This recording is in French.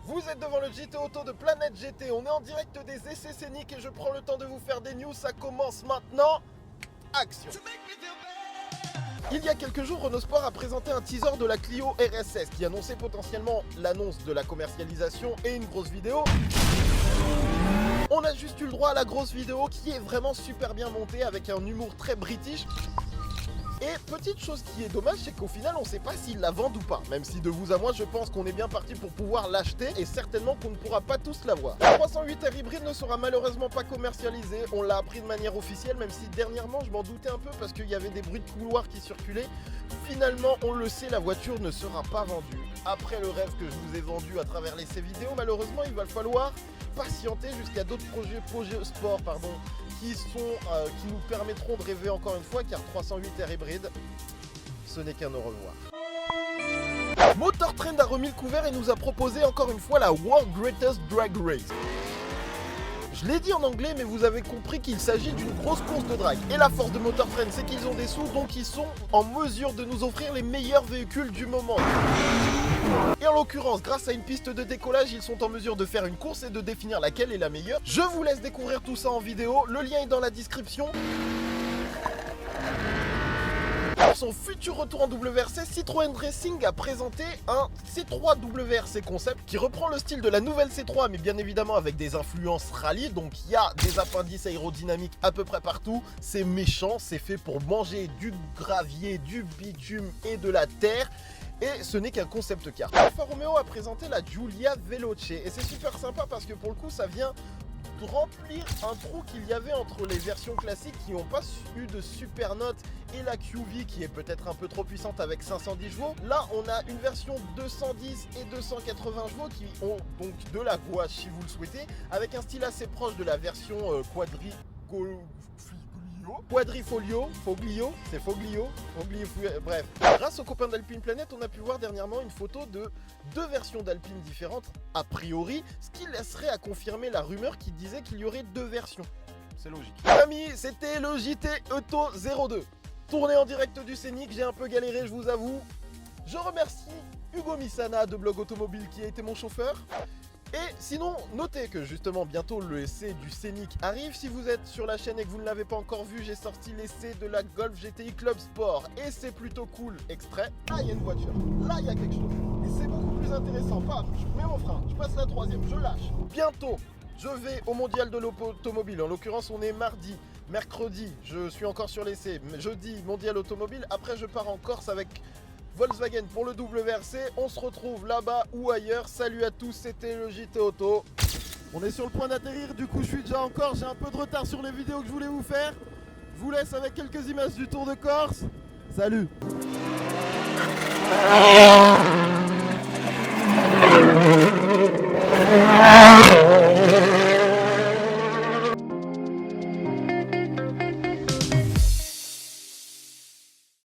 Vous êtes devant le JT Auto de Planète GT, on est en direct des essais scéniques et je prends le temps de vous faire des news, ça commence maintenant. Action. Il y a quelques jours, Renault Sport a présenté un teaser de la Clio RSS qui annonçait potentiellement l'annonce de la commercialisation et une grosse vidéo. On a juste eu le droit à la grosse vidéo qui est vraiment super bien montée avec un humour très british. Et petite chose qui est dommage, c'est qu'au final, on ne sait pas s'ils la vendent ou pas. Même si de vous à moi, je pense qu'on est bien parti pour pouvoir l'acheter et certainement qu'on ne pourra pas tous l'avoir. La 308R hybride ne sera malheureusement pas commercialisée. On l'a appris de manière officielle, même si dernièrement, je m'en doutais un peu parce qu'il y avait des bruits de couloir qui circulaient. Finalement, on le sait, la voiture ne sera pas vendue. Après le rêve que je vous ai vendu à travers ces vidéos, malheureusement, il va falloir patienter jusqu'à d'autres projets sport, qui nous permettront de rêver encore une fois, car 308R hybride, ce n'est qu'un au revoir. Motor Trend a remis le couvert et nous a proposé encore une fois la World Greatest Drag Race. Je l'ai dit en anglais, mais vous avez compris qu'il s'agit d'une grosse course de drag. Et la force de Motor Trend, c'est qu'ils ont des sous, donc ils sont en mesure de nous offrir les meilleurs véhicules du moment. Et en l'occurrence, grâce à une piste de décollage, ils sont en mesure de faire une course et de définir laquelle est la meilleure. Je vous laisse découvrir tout ça en vidéo, le lien est dans la description. Pour son futur retour en WRC, Citroën Racing a présenté un C3 WRC Concept qui reprend le style de la nouvelle C3 mais bien évidemment avec des influences rallye. Donc il y a des appendices aérodynamiques à peu près partout, c'est méchant, c'est fait pour manger du gravier, du bitume et de la terre. Et ce n'est qu'un concept car. Alfa Romeo a présenté la Giulia Veloce et c'est super sympa parce que pour le coup ça vient remplir un trou qu'il y avait entre les versions classiques qui n'ont pas eu de super note et la QV qui est peut-être un peu trop puissante avec 510 chevaux. Là on a une version 210 et 280 chevaux qui ont donc de la gouache si vous le souhaitez, avec un style assez proche de la version bref. Grâce aux copains d'Alpine Planet, on a pu voir dernièrement une photo de deux versions d'Alpine différentes, a priori, ce qui laisserait à confirmer la rumeur qui disait qu'il y aurait deux versions. C'est logique. Amis, c'était le JT Auto 02. Tourné en direct du Scénic, j'ai un peu galéré, je vous avoue. Je remercie Hugo Misana de Blog Automobile qui a été mon chauffeur. Et sinon, notez que justement bientôt le essai du Scénic arrive. Si vous êtes sur la chaîne et que vous ne l'avez pas encore vu, j'ai sorti l'essai de la Golf GTI Club Sport. Et c'est plutôt cool, extrait. Là, il y a une voiture, là, il y a quelque chose. Et c'est beaucoup plus intéressant. Paf, je mets mon frein, je passe la troisième, je lâche. Bientôt, je vais au mondial de l'automobile. En l'occurrence, on est mardi. Mercredi, je suis encore sur l'essai. Jeudi, mondial automobile. Après, je pars en Corse avec Volkswagen pour le WRC, on se retrouve là-bas ou ailleurs. Salut à tous, c'était le JT Auto. On est sur le point d'atterrir, du coup je suis déjà en Corse, j'ai un peu de retard sur les vidéos que je voulais vous faire. Je vous laisse avec quelques images du Tour de Corse. Salut.